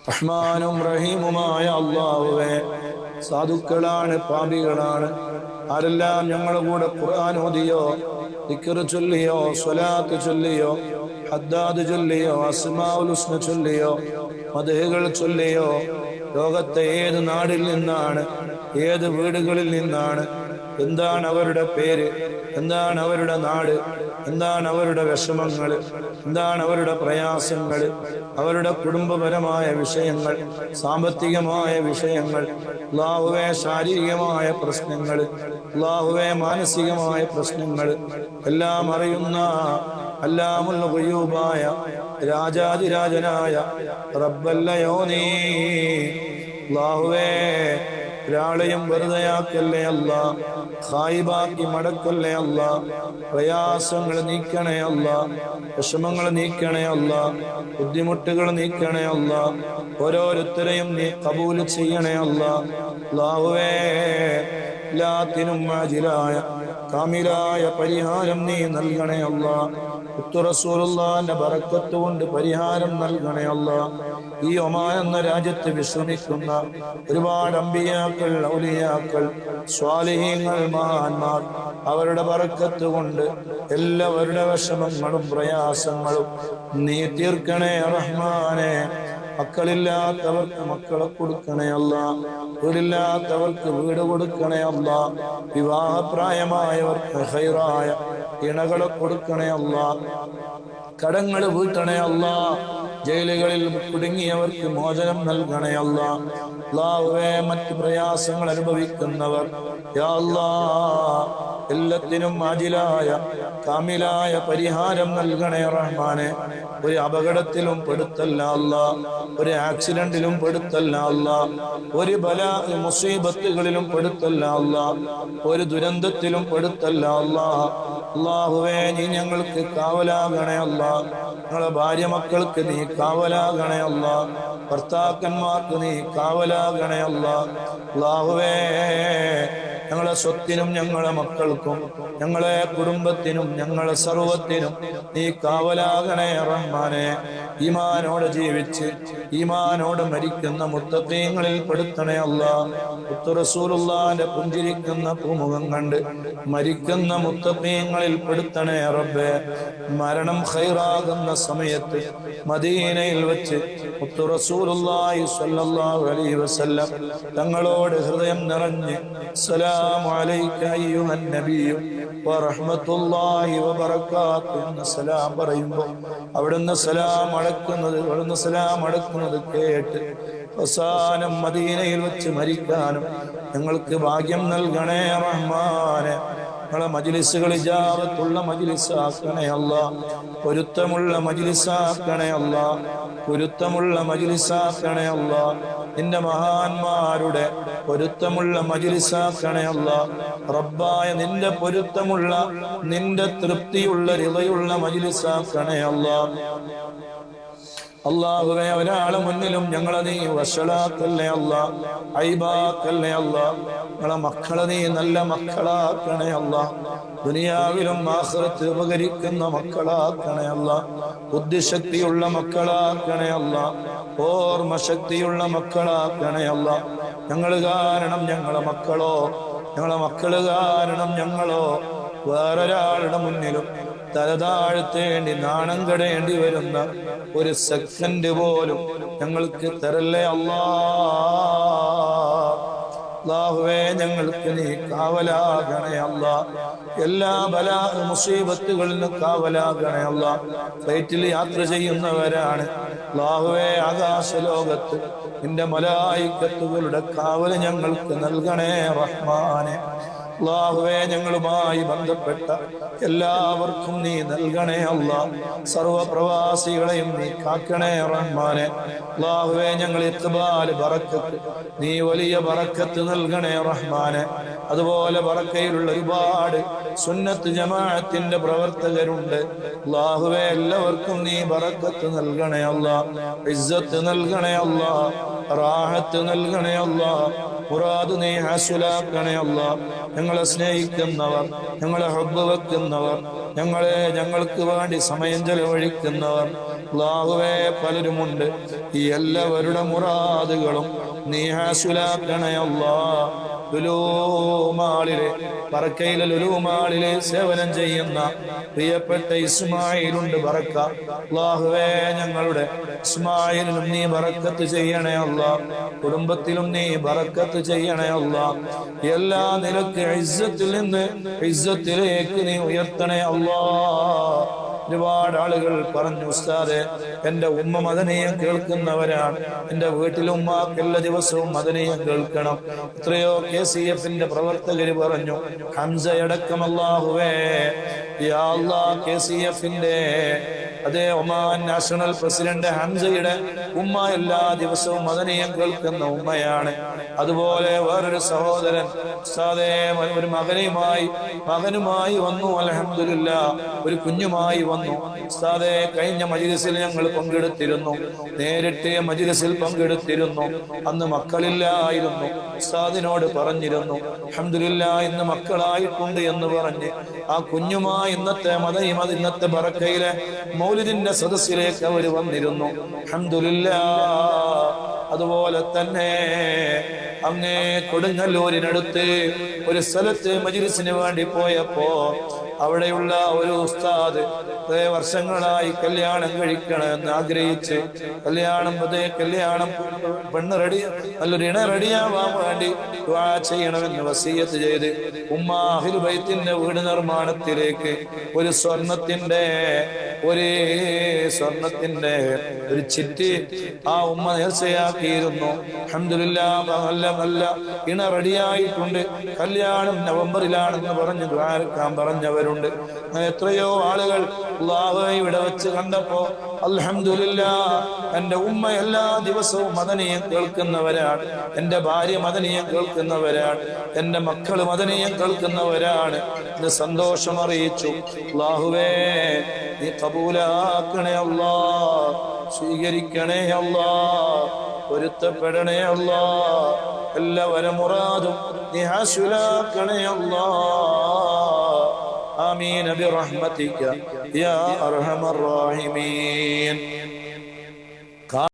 റഹ്മാനും റഹീമുമായ അല്ലാഹുവേ, സാധുക്കളാണ്, പാപികളാണ്. ആരെല്ലാം ഞങ്ങളുടെ കൂടെ ഖുർആൻ ഓതിയോ, ദിക്ർ ചൊല്ലിയോ, സ്വലാത്ത് ചൊല്ലിയോ, ഹദ്ദാദ് ചൊല്ലിയോ, അസ്മാഉൽ ഹുസ്ന ചൊല്ലിയോ, മദ്ഹുകൾ ചൊല്ലിയോ, ലോകത്തെ ഏത് നാടിൽ നിന്നാണ്, ഏത് വീടുകളിൽ നിന്നാണ്, എന്താണ് അവരുടെ പേര്, എന്താണ് അവരുടെ നാട്, എന്താണ് അവരുടെ വിഷമങ്ങൾ, എന്താണ് അവരുടെ പ്രയാസങ്ങൾ, അവരുടെ കുടുംബപരമായ വിഷയങ്ങൾ, സാമ്പത്തികമായ വിഷയങ്ങൾ, അല്ലാഹുവേ ശാരീരികമായ പ്രശ്നങ്ങൾ, അല്ലാഹുവേ മാനസികമായ പ്രശ്നങ്ങൾ എല്ലാം അറിയുന്ന അല്ലാമുൽ ഗുയൂബായ രാജാതിരാജനായ റബ്ബല്ലയോ നീ. അല്ലാഹുവേ, ഒരാളെയും വെറുതെയാക്കല്ലേ അല്ലാ, ഖായിബാക്കി മടക്കല്ലേ അല്ലാ. പ്രയാസങ്ങൾ നീക്കണേ അല്ലാ, വിഷമങ്ങൾ നീക്കണേ അല്ലാ, ബുദ്ധിമുട്ടുകൾ നീക്കണേ അല്ലാ. ഓരോരുത്തരെയും നീ ഖബൂൽ ചെയ്യണേ അല്ലാ. അല്ലാഹുവേ, എല്ലാത്തിനും ആജിലായ കാമിലായ പരിഹാരം നീ നൽകണേ അല്ലാ. റസൂലുള്ളാഹിന്റെ ബറക്കത്ത് കൊണ്ട് പരിഹാരം നൽകണേ അല്ലാ. ഈ ഒമാൻ എന്ന രാജ്യത്ത് വിശ്രമിക്കുന്ന ഒരുപാട് അമ്പിയാക്കൾ, ഔലിയാക്കൾ, സ്വാലിഹീങ്ങൾ, മഹാന്മാർ, അവരുടെ ബറക്കത്ത് കൊണ്ട് എല്ലാവരുടെ വിഷമങ്ങളും പ്രയാസങ്ങളും നീ തീർക്കണേ റഹ്മാനെ. മക്കളില്ലാത്തവർക്ക് മക്കളെ കൊടുക്കണേ അല്ലാ, വീടില്ലാത്തവർക്ക് വീട് കൊടുക്കണേ അല്ലാ, വിവാഹപ്രായമായവർക്ക് ഖൈറായ ഇണകളെ കൊടുക്കണേ അല്ലാ, കടങ്ങൾ വീട്ടണേ അല്ലാ, ജയിലുകളിൽ കുടുങ്ങിയവർക്ക് മോചനം നൽകണേ അല്ലാ. അല്ലാഹുവേ, മറ്റ് പ്രയാസങ്ങൾ അനുഭവിക്കുന്നവർ യാ അല്ലാഹ് എല്ലാത്തിനും ആജിലായ കാമിലായ പരിഹാരം നൽകണേ റഹ്മാനെ. ഒരു അപകടത്തിലും പെടുത്തല്ല അല്ലാ, ഒരു ആക്സിഡന്റിലും പെടുത്തല്ല അല്ലാ, ഒരു ബലാ മുസീബത്തുകളിലും പെടുത്തല്ല അല്ലാ, ഒരു ദുരന്തത്തിലും പെടുത്തല്ല അല്ലാ. അല്ലാഹുവേ, നീ ഞങ്ങൾക്ക് കാവലാകണേ അല്ലാ. ഞങ്ങളെ ഭാര്യ മക്കൾക്ക് നീ കാവലാകണേ അല്ലാ, ഭർത്താക്കന്മാർക്ക് നീ കാവലാകണേ അല്ലാ. അല്ലാഹുവേ, ഞങ്ങളെ സ്വത്തിനും ഞങ്ങളെ മക്കൾക്കും ഞങ്ങളെ കുടുംബത്തിനും ഞങ്ങളെ സർവത്തിനും നീ കാവലാകണേ റഹ്മാനെ. ഈമാനോടെ ജീവിച്ച് ഈമാനോടെ മരിക്കുന്ന മുത്തഖീങ്ങളിൽ പെടുത്തണേ അല്ലാ. റസൂലുള്ളാഹിന്റെ പുഞ്ചിരിക്കുന്ന പൂമുഖം കണ്ട് മരിക്കുന്ന മുത്തഖീങ്ങളിൽ പെടുത്തണേ റബ്ബേ. മരണം ഖൈറാകുന്ന സമയത്ത് മദീനയിൽ വെച്ച് റസൂലുള്ളാഹി സ്വല്ലല്ലാഹു അലൈഹി വസല്ലം തങ്ങളോട് ഹൃദയം നിറഞ്ഞ് അസ്സലാമു അലൈക അയ്യുഹൻ നബിയ്യു വറഹ്മത്തുള്ളാഹി വബറകാതുഹു എന്ന സലാം പറയുമ്പോൾ അവിടുന്ന് സലാം അടക്കുന്നത് കേട്ട് അവസാനം മദീനയിൽ വെച്ച് മരിക്കാനും ഞങ്ങൾക്ക് ഭാഗ്യം നൽകണേ റഹ്മാനെ. ഞങ്ങളെ മജ്ലിസുകൾ ഇജാബത്തുള്ള മജ്ലിസാക്കണേ അല്ലാ, പൊരുത്തമുള്ള മജ്ലിസാക്കണേ അല്ലാ, പൊരുത്തമുള്ള മജ്ലിസാക്കണേ അല്ലാ. നിന്റെ മഹാന്മാരുടെ പൊരുത്തമുള്ള മജ്ലിസാക്കണേ അല്ലാ. റബ്ബായ നിന്റെ പൊരുത്തമുള്ള, നിന്റെ തൃപ്തിയുള്ള, റിളയുള്ള മജ്ലിസാക്കണേ അല്ലാ. അല്ലാഹുവേ, ഒരാളെ മുന്നിലും ഞങ്ങളെ നീ വഷളാക്കല്ലേ അല്ലാ, ഐബാക്കല്ലേ അല്ലാ. ഞങ്ങളെ മക്കളെ നീ നല്ല മക്കളാക്കണേ അല്ലാ, ദുനിയാവിലും ആഖിറത്തിൽ ഉപകരിക്കുന്ന മക്കളാക്കണേ അല്ലാ, ബുദ്ധിശക്തിയുള്ള മക്കളാക്കണേ അല്ലാ, ഓർമ്മശക്തിയുള്ള മക്കളാക്കണേ അല്ലാ. ഞങ്ങൾ കാരണം ഞങ്ങളെ മക്കളോ, ഞങ്ങളെ മക്കള് കാരണം ഞങ്ങളോ വേറൊരാളുടെ മുന്നിലും തലതാഴ്ത്തേണ്ടി നാണം കെടേണ്ടി വരുന്ന ഒരു സെക്കൻഡ് പോലും ഞങ്ങൾക്ക് തരല്ലേ അല്ലാ. അല്ലാഹുവേ, ഞങ്ങൾക്ക് നീ കാവലാകണേ അല്ലാ. എല്ലാ ബലാ മുസീബത്തുകളിലും കാവലാകണേ അല്ലാ. ഫ്ലൈറ്റിൽ യാത്ര ചെയ്യുന്നവരാണ് അല്ലാഹുവേ, ആകാശലോകത്ത് നിന്റെ മലായിക്കത്തുകളുടെ കാവൽ ഞങ്ങൾക്ക് നൽകണേ റഹ്മാനെ. അല്ലാഹുവേ, ഞങ്ങളുമായി ബന്ധപ്പെട്ട എല്ലാവർക്കും നീ നൽകണേ അല്ലാ. സർവപ്രവാസികളെയും നീ കാക്കണേ റഹ്മാനെ. അല്ലാഹുവേ, ഞങ്ങൾ ഇഖ്ബാൽ ബറക്കത്ത് നീ വലിയ ബറക്കത്ത് നൽകണേ റഹ്മാനെ. അതുപോലെ ബറക്കയിലുള്ള ഒരുപാട് സുന്നത്ത് ജമാഅത്തിന്റെ പ്രവർത്തകരുണ്ട് അല്ലാഹുവേ, എല്ലാവർക്കും നീ ബറക്കത്ത് നൽകണേ അല്ലാ, ഇസ്സത്ത് നൽകണേ അല്ലാ. റാഹത്ത് നൽകണേ അല്ലാ, മുറാദ് നീ ഹാസുലാക്കണേ അല്ലാ. ഞങ്ങളെ സ്നേഹിക്കുന്നവർ, ഞങ്ങളെ ഹബ്ബ് വെക്കുന്നവർ, ഞങ്ങൾക്ക് വേണ്ടി സമയം ചെലവഴിക്കുന്നവർ അല്ലാഹുവേ പലരുമുണ്ട്. ഈ എല്ലാവരുടെ മുറാദുകളും നീ ഹാസുലാക്കണേ അല്ലാ. ലുലൂമാളിലെ ബറക്കയിലെ ലുലൂമാളിലെ സേവനം ചെയ്യുന്ന പ്രിയപ്പെട്ട ഇസ്മായിലുണ്ട് ബറക്ക. അല്ലാഹുവേ ഞങ്ങളുടെ ഇസ്മായിലിനും നീ ബറക്കത്ത് ചെയ്യണേ അല്ലാ, കുടുംബത്തിലും നീ ബറക്കത്ത് ചെയ്യണേ അല്ലാ. എല്ലാ നിലക്ക് ഇസ്സത്തിൽ നിന്ന് ഇസ്സത്തിലേക്ക് നീ ഉയർത്തണേ അല്ലാ. ഒരുപാട് ആളുകൾ പറഞ്ഞു, ഉസ്താദെ എന്റെ ഉമ്മ മദനീയം കേൾക്കുന്നവരാണ്, എന്റെ വീട്ടിലെ ഉമ്മാക്ക് എല്ലാ ദിവസവും മദനീയം കേൾക്കണം. എത്രയോ KCF-ന്റെ പ്രവർത്തകര് പറഞ്ഞു, ഹംസയടക്കം അല്ലാഹുവേ യാ അല്ലാഹ് KCF-ന്റെ അതേ ഒമാൻ നാഷണൽ പ്രസിഡന്റ് ഹംസയുടെ ഉമ്മ എല്ലാ ദിവസവും മദനീയം കേൾക്കുന്ന ഉമ്മയാണ്. അതുപോലെ വേറൊരു സഹോദരൻ ഉസ്താദേ ഒരു മകനുമായി വന്നു, അൽഹംദുലില്ലാഹ് ഒരു കുഞ്ഞുമായി വന്നു. ഉസ്താദേ കഴിഞ്ഞ മജ്‌ലിസിൽ ഞങ്ങൾ പങ്കെടുത്തിരുന്നു, നേരിട്ട് മജ്‌ലിസിൽ പങ്കെടുത്തിരുന്നു. അന്ന് മക്കളില്ലായിരുന്നു. ഉസ്താദിനോട് പറഞ്ഞിരുന്നു, അൽഹംദുലില്ലാഹ് ഇന്ന് മക്കളായിട്ടുണ്ട് എന്ന് പറഞ്ഞ് ആ കുഞ്ഞുമായി ഇന്നത്തെ ബറക്കയിലെ മൗലിദിന്റെ സദസ്സിലേക്ക് അവർ വന്നിരുന്നു. അൽഹംദുലില്ലാഹ്. അതുപോലെ തന്നെ അങ്ങേ കൊടുങ്ങല്ലൂരിനടുത്ത് ഒരു സ്ഥലത്ത് മജ്‌ലിസിന് വേണ്ടി പോയപ്പോ അവിടെയുള്ള ഒരു ഉസ്താദ് വർഷങ്ങളായി കല്യാണം കഴിക്കണമെന്ന് ആഗ്രഹിച്ച് കല്യാണം പെണ്ണ് നല്ലൊരു ഇണ റെഡിയാവാൻ വേണ്ടി ദുആ ചെയ്യണമെന്ന് വസിയത്ത് ചെയ്ത് ഉമ്മ അഹ്ലു ബൈത്തിന്റെ വീട് നിർമ്മാണത്തിലേക്ക് ഒരു സ്വർണത്തിന്റെ ഒരു ചിറ്റ് ആ ഉമ്മ നേർച്ചയാക്കിയിരുന്നു. അൽഹംദുലില്ലാഹ് നല്ല ഇണ റെഡിയായിട്ടുണ്ട്, കല്യാണം നവംബറിലാണെന്ന് പറഞ്ഞ് ദ്വാരക്കാൻ പറഞ്ഞവരുണ്ട്. എത്രയോ ആളുകൾ അല്ലാഹുവേ ഇവിടെ വെച്ച് കണ്ടപ്പോ അൽഹംദുലില്ലാഹ് എന്റെ ഉമ്മ എല്ലാ ദിവസവും മദനീയം കേൾക്കുന്നവരാണ്, എന്റെ ഭാര്യ മദനീയം കേൾക്കുന്നവരാണ്, എന്റെ മക്കള് മദനീയം കേൾക്കുന്നവരാണ് എന്ന് സന്തോഷം അറിയിച്ചു. അല്ലാഹുവേ നീ കബൂലാക്കണേ അല്ലാ, സ്വീകരിക്കണേ അല്ലാ, പൊരുത്തപ്പെടണേ അല്ലാ, എല്ലാവരും മുറാദും നീ ഹാസുലാക്കണേ അല്ലാ. ആമീൻ ബിറഹ്മതിക യാ അർഹമർ റഹീമീൻ.